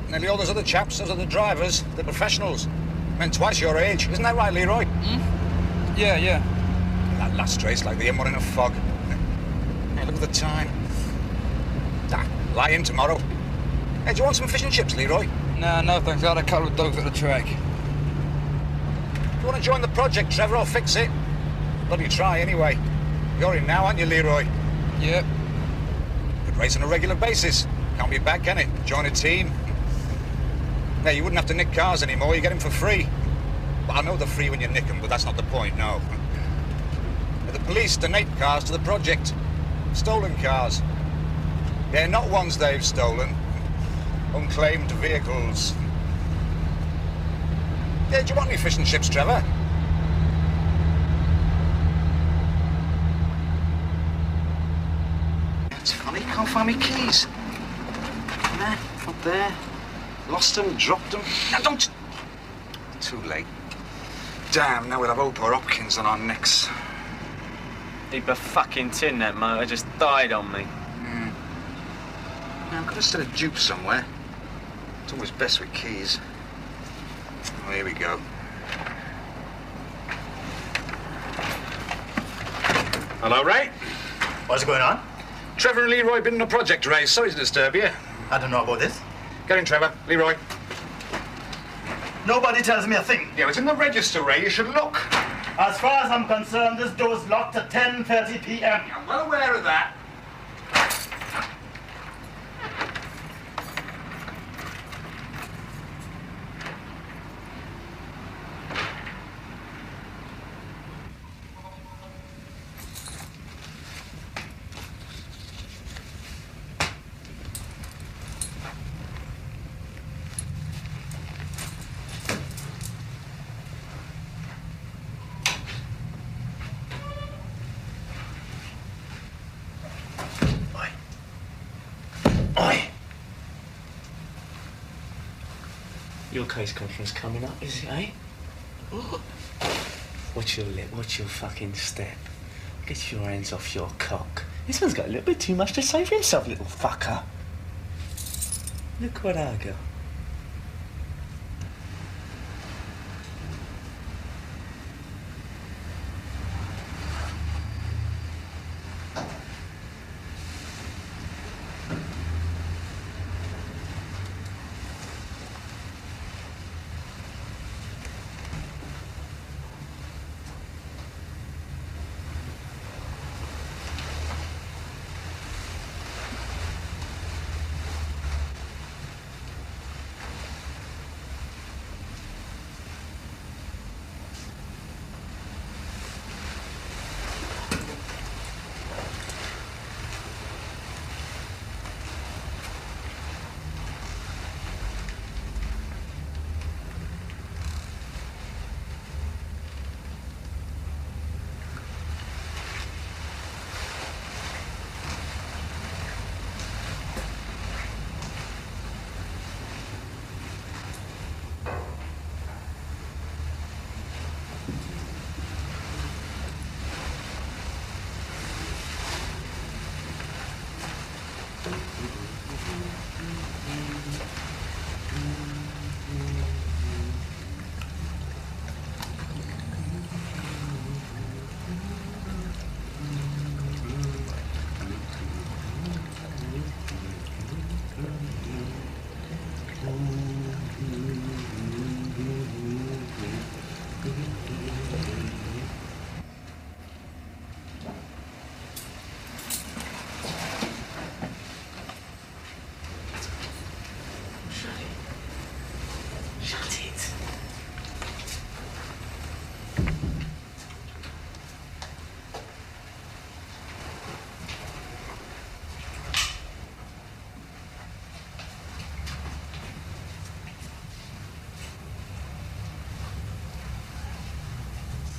Nearly all those other chaps, those other drivers, they're professionals. Men twice your age. Isn't that right, Leroy? Yeah. That last race like the M1 in a fog. Hey, look at the time. Lie in tomorrow. Hey, do you want some fish and chips, Leroy? No, thanks. I had a couple of dogs at the track. Do you want to join the project, Trevor? I'll fix it. Bloody try, anyway. You're in now, aren't you, Leroy? Yep. Could race on a regular basis. Can't be bad, can it? Join a team. Yeah, you wouldn't have to nick cars anymore. You get them for free. Well, I know they're free when you nick them, but that's not the point, no. The police donate cars to the project. Stolen cars. Yeah, not ones they've stolen. Unclaimed vehicles. Yeah, do you want any fish and chips, Trevor? It's funny, can't find me keys. Nah, not there. Lost them, dropped them. Now don't... Too late. Damn, now we'll have old poor Hopkins on our necks. He'd be fucking tin, that motor just died on me. Now, I could have still a dupe somewhere. It's always best with keys. Oh, here we go. Hello, Ray. What's going on? Trevor and Leroy been in a project race. Sorry to disturb you. I don't know about this. Get in, Trevor. Leroy. Nobody tells me a thing. Yeah, it's in the register, Ray. You should look. As far as I'm concerned, this door's locked at 10:30 p.m. I'm well aware of that. Your case conference coming up, is it, eh? Watch your lip, watch your fucking step. Get your hands off your cock. This one's got a little bit too much to say for himself, little fucker. Look what I got.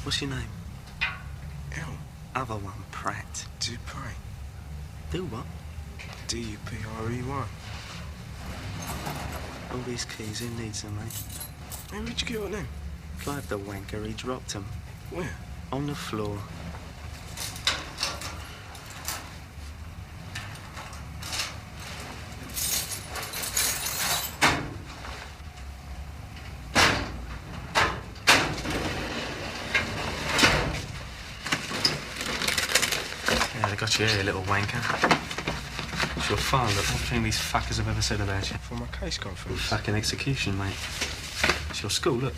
What's your name? L. Other one, Pratt. Dupre. Do what? D-U-P-R-E-Y. All these keys, who needs them, mate? Hey, where'd you get all them? Clive the wanker, he dropped them. Where? On the floor. Got you here, little wanker. It's your father. Everything these fuckers have ever said about you. For my case conference? Fucking execution, mate. It's your school, look.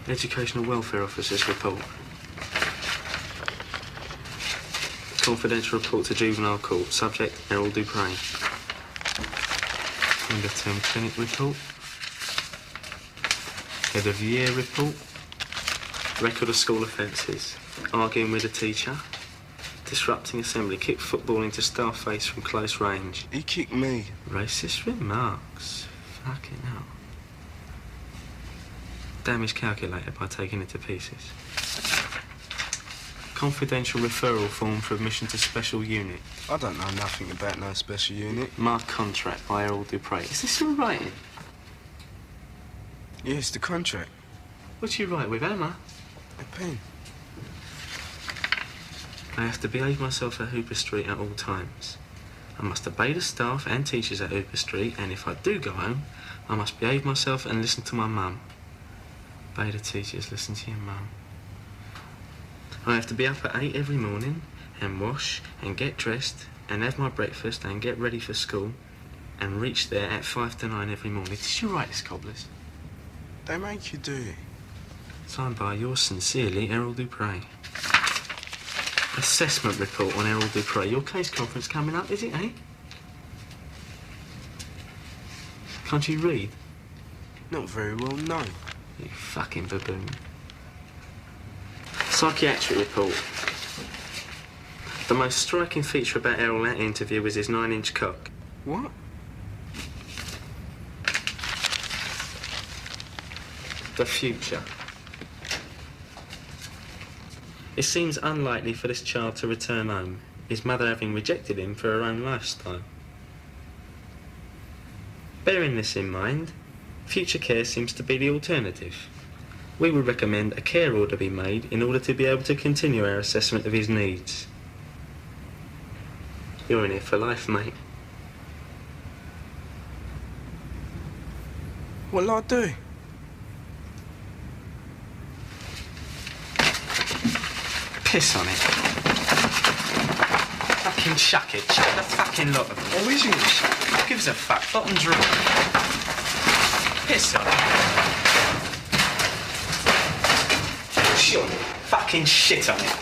Educational Welfare Officer's report. Confidential report to Juvenile Court. Subject, Errol Dupre. End of term clinic report. Head of year report. Record of school offences. Arguing with a teacher. Disrupting assembly. Kicked football into staff face from close range. He kicked me. Racist remarks. Fucking hell. Damage calculated by taking it to pieces. Confidential referral form for admission to special unit. I don't know nothing about no special unit. Marked contract by Errol Dupre. Is this your writing? Yes, the contract. What do you write with, Emma? A pen. I have to behave myself at Hooper Street at all times. I must obey the staff and teachers at Hooper Street, and if I do go home, I must behave myself and listen to my mum. Obey the teachers, listen to your mum. I have to be up at 8 every morning, and wash, and get dressed, and have my breakfast, and get ready for school, and reach there at 5 to 9 every morning. Did you write this, Cobblers? They make you do it. Signed by yours sincerely, Errol Dupre. Assessment report on Errol Dupre. Your case conference coming up, is it, eh? Can't you read? Not very well, no. You fucking baboon. Psychiatric report. The most striking feature about Errol at interview was his 9-inch cock. What? The future. It seems unlikely for this child to return home, his mother having rejected him for her own lifestyle. Bearing this in mind, future care seems to be the alternative. We would recommend a care order be made in order to be able to continue our assessment of his needs. You're in here for life, mate. What'll I do? Piss on it. Fucking chuck it. Chuck the fucking lot of it. Oh, is yours? Who gives a fuck? Bottom's wrong. Piss on it. Shit on it. Fucking shit on it.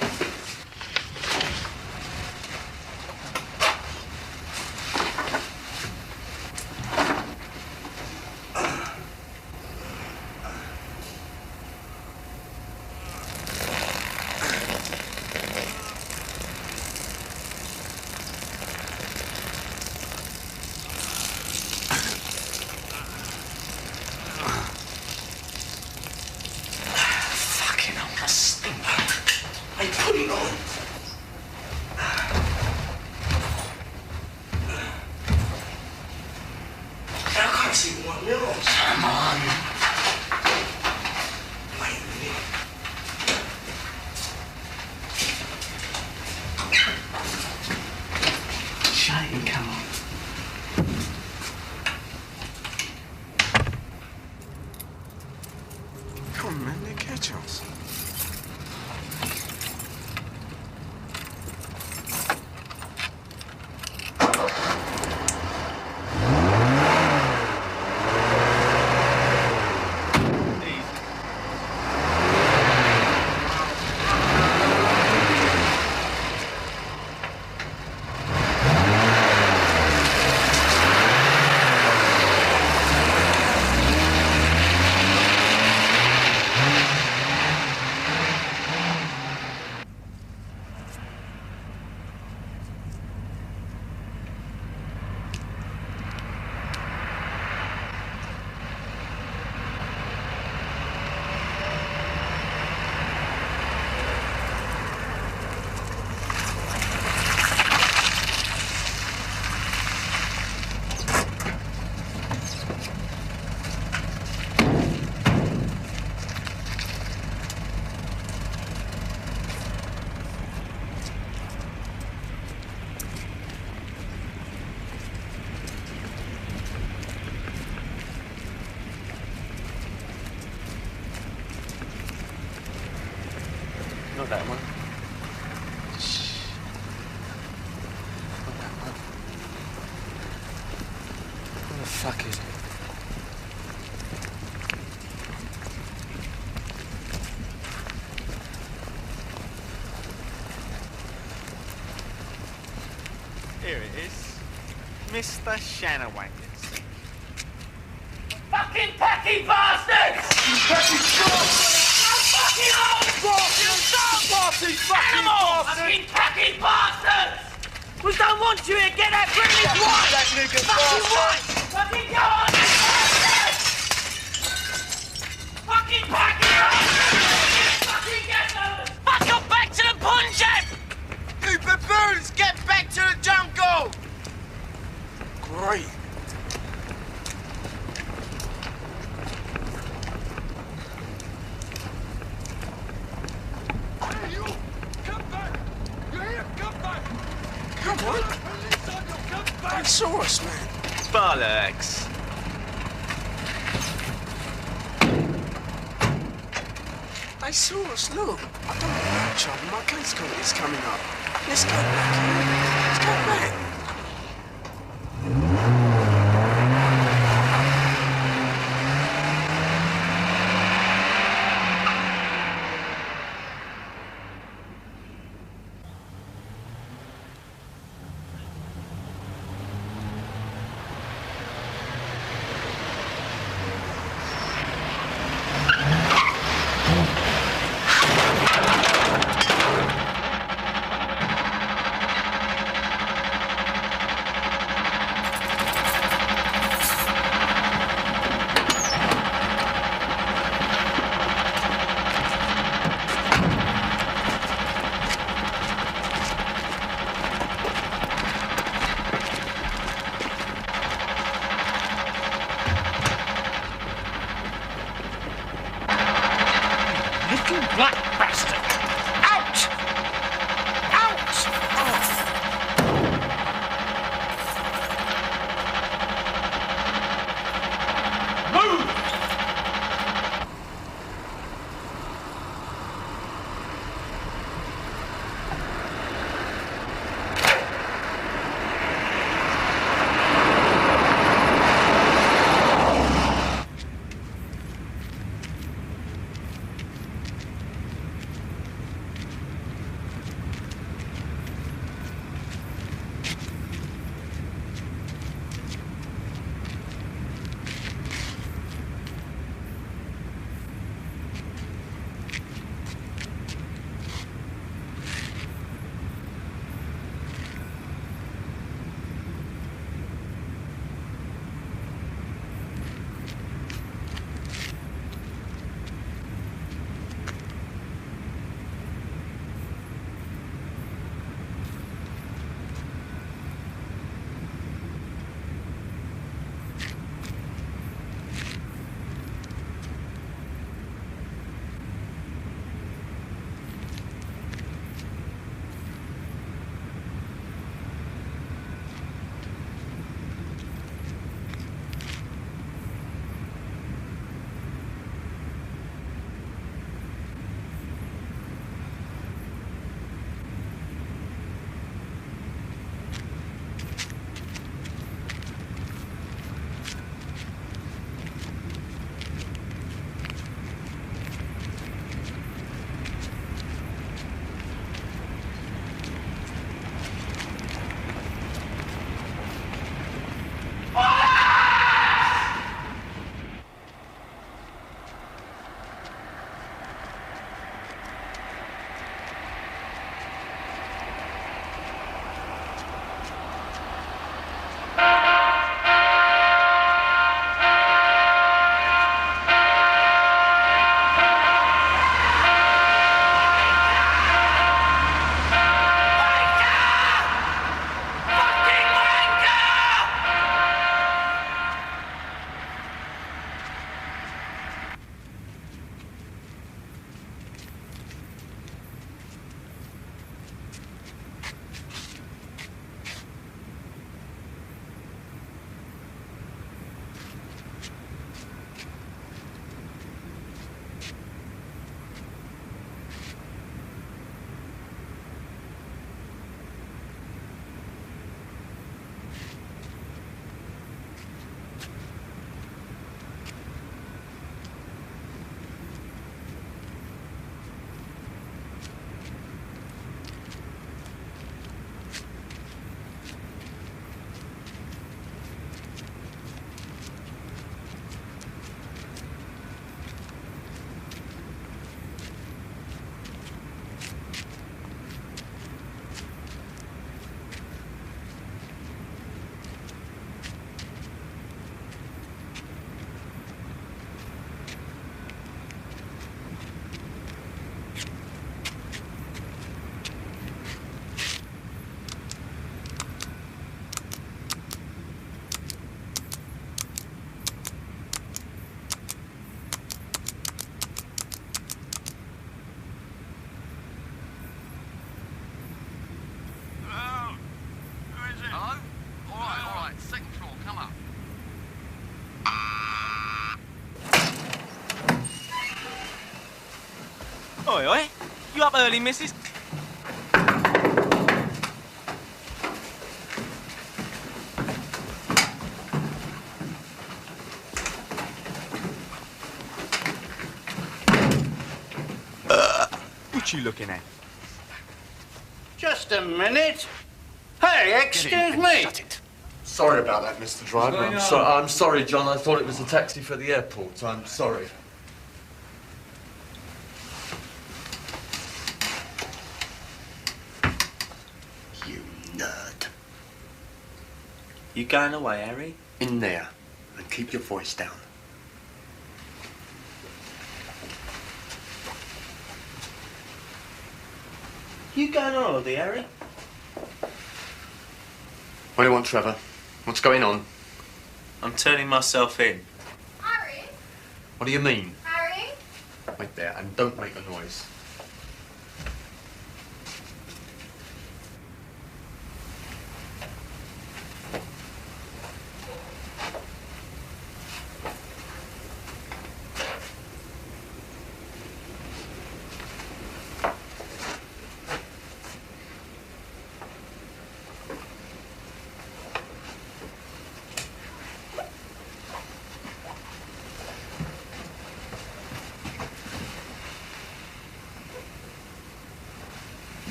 Not that one. Not that one. Where the fuck is it? Here it is. Mr. Shanawankers. Fucking packy bastards! Fucking packy bastards! We don't want you here! Get that British wife! That nigga fucking wife! Fucking go on, you bastards! Fucking packy bastards! Fucking get those! Fuck up back to the Punjab! You baboons, get back to the jungle! Great. Come on. They saw us, man. Bollocks. They saw us, look. I don't know trouble. My case is coming up. Let's go back here. Let's go back. Oi, oi. You up early, missus? What you looking at? Just a minute. Hey, excuse me. Sorry about that, Mr. Driver. I'm sorry, John. I thought it was a taxi for the airport. I'm sorry. You nerd. You going away, Harry? In there. And keep your voice down. You going on holiday, Harry? What do you want, Trevor? What's going on? I'm turning myself in. Harry? What do you mean? Harry? Wait there, and don't make a noise.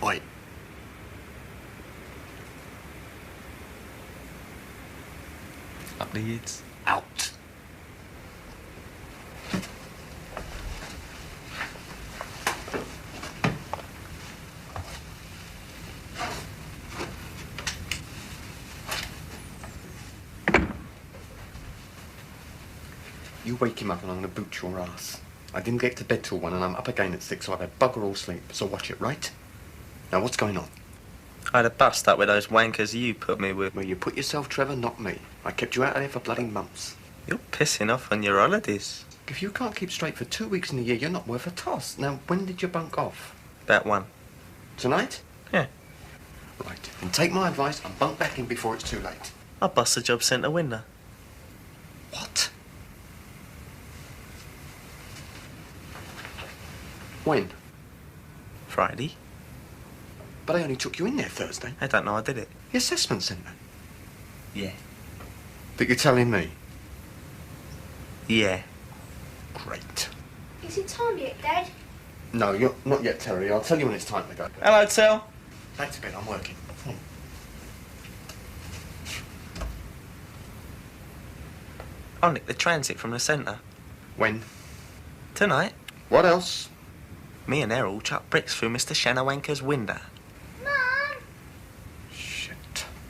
Oi. Up the yids. Out. You wake him up and I'm going to boot your ass. I didn't get to bed till 1 and I'm up again at 6, so I've had bugger all sleep. So watch it, right? Now, what's going on? I had a bust up with those wankers you put me with. Well, you put yourself, Trevor, not me. I kept you out of there for bloody months. You're pissing off on your holidays. If you can't keep straight for 2 weeks in a year, you're not worth a toss. Now, when did you bunk off? About 1. Tonight? Yeah. Right. Then take my advice and bunk back in before it's too late. I bust the job centre window. What? When? Friday. But I only took you in there Thursday. I don't know I did it. The assessment centre? Yeah. But you're telling me? Yeah. Great. Is it time yet, Dad? No, you're not yet, Terry. I'll tell you when it's time to go. Hello, Tel. Back to bed. I'm working. I'll nick the transit from the centre. When? Tonight. What else? Me and Errol chuck bricks through Mr. Shanawanker's window. Mum! Shit.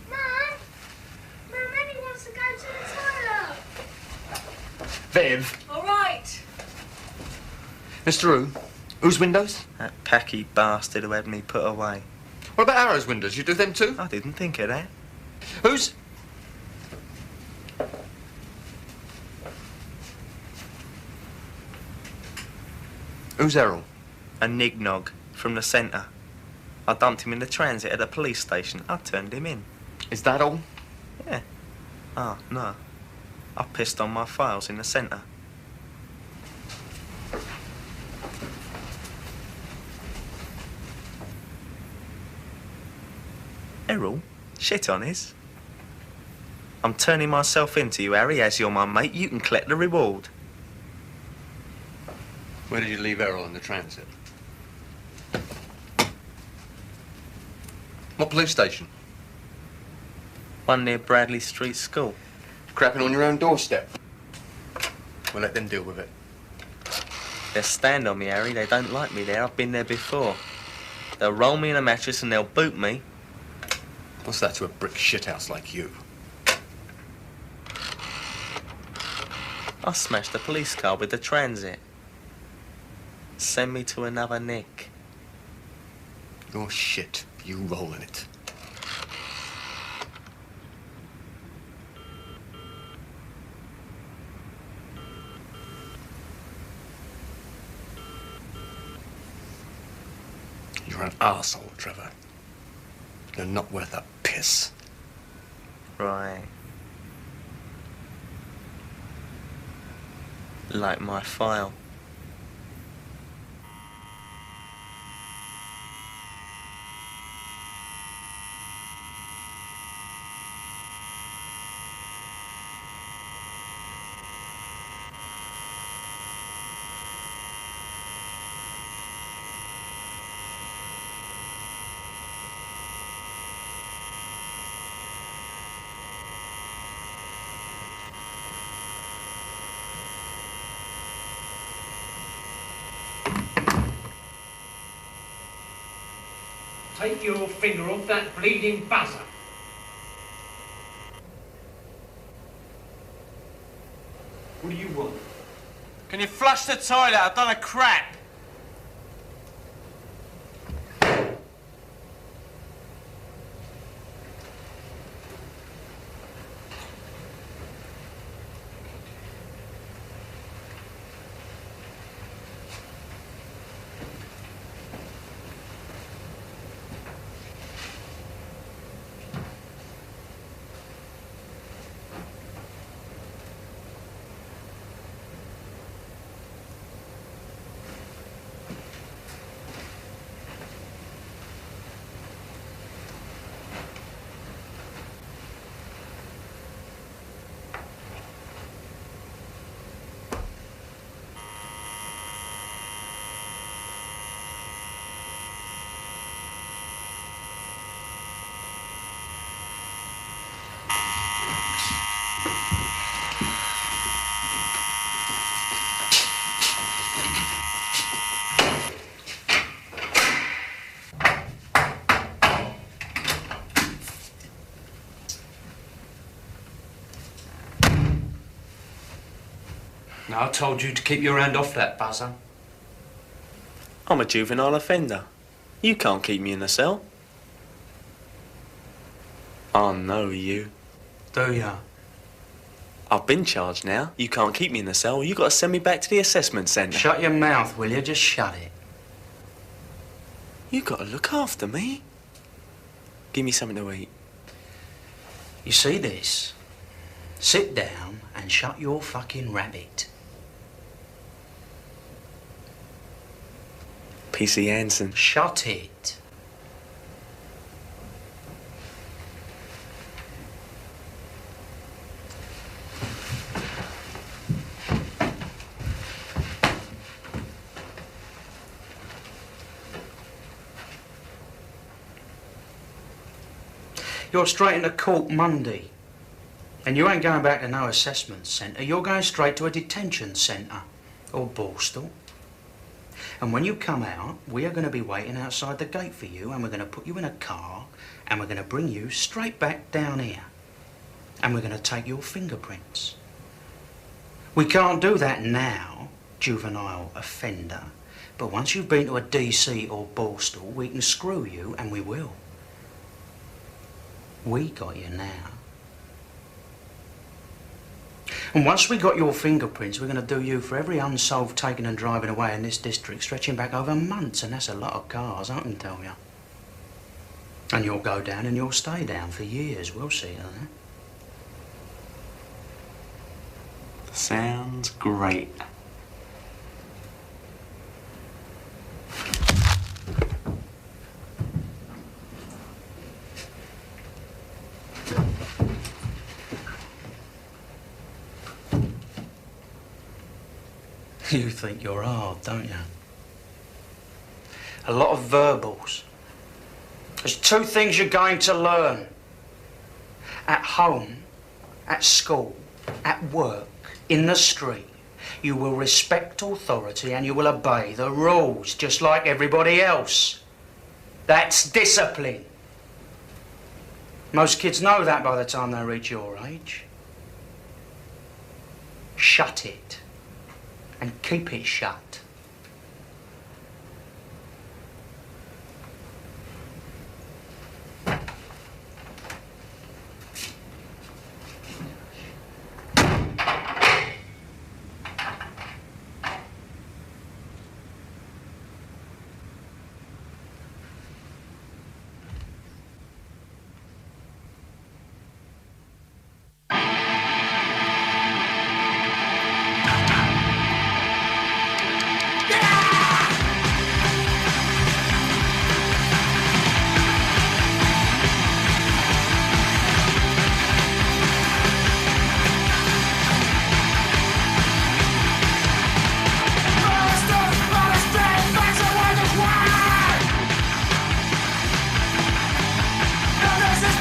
Mum! Mum, Eddie wants to go to the toilet. Viv. All right. Mr. Who? Whose windows? That packy bastard who had me put away. What about Arrow's windows? You do them too? I didn't think of that. Who's... Who's Errol? A nignog from the centre. I dumped him in the transit at the police station. I turned him in. Is that all? Yeah. Oh, no. I pissed on my files in the centre. Errol, shit on his. I'm turning myself into you, Harry, as you're my mate. You can collect the reward. Where did you leave Errol in the transit? What police station? One near Bradley Street School. Crapping on your own doorstep. We'll let them deal with it. They'll stand on me, Harry. They don't like me there. I've been there before. They'll roll me in a mattress and they'll boot me. What's that to a brick shithouse like you? I smashed the police car with the transit. Send me to another nick. You're shit. You roll in it. You're an arsehole, Trevor. You're not worth a piss. Right. Like my file. Take your finger off that bleeding buzzer. What do you want? Can you flush the toilet? I've done a crap. Now, I told you to keep your hand off that buzzer. I'm a juvenile offender. You can't keep me in a cell. I know you. Do ya? I've been charged now. You can't keep me in the cell. You got to send me back to the assessment centre. Shut your mouth, will you? Just shut it. You got to look after me. Give me something to eat. You see this? Sit down and shut your fucking rabbit. PC Hansen. Shut it. You're straight into court Monday. And you ain't going back to no assessment centre. You're going straight to a detention centre. Or Borstal. And when you come out, we are going to be waiting outside the gate for you, and we're going to put you in a car, and we're going to bring you straight back down here. And we're going to take your fingerprints. We can't do that now, juvenile offender. But once you've been to a DC or Borstal, we can screw you, and we will. We got you now. And once we got your fingerprints, we're going to do you for every unsolved taking and driving away in this district, stretching back over months, and that's a lot of cars, I can tell you. And you'll go down and you'll stay down for years, we'll see, huh? Sounds great. You think you're hard, don't you? A lot of verbals. There's two things you're going to learn. At home, at school, at work, in the street, you will respect authority and you will obey the rules, just like everybody else. That's discipline. Most kids know that by the time they reach your age. Shut it. And keep it shut.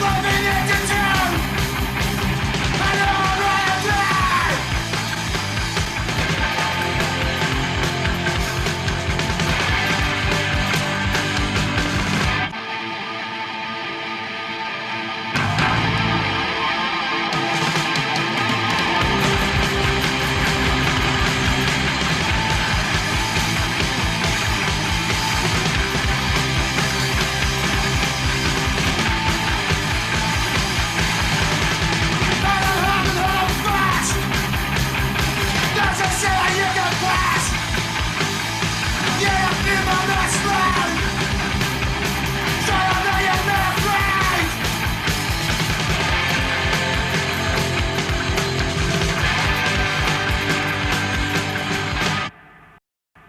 loving entity.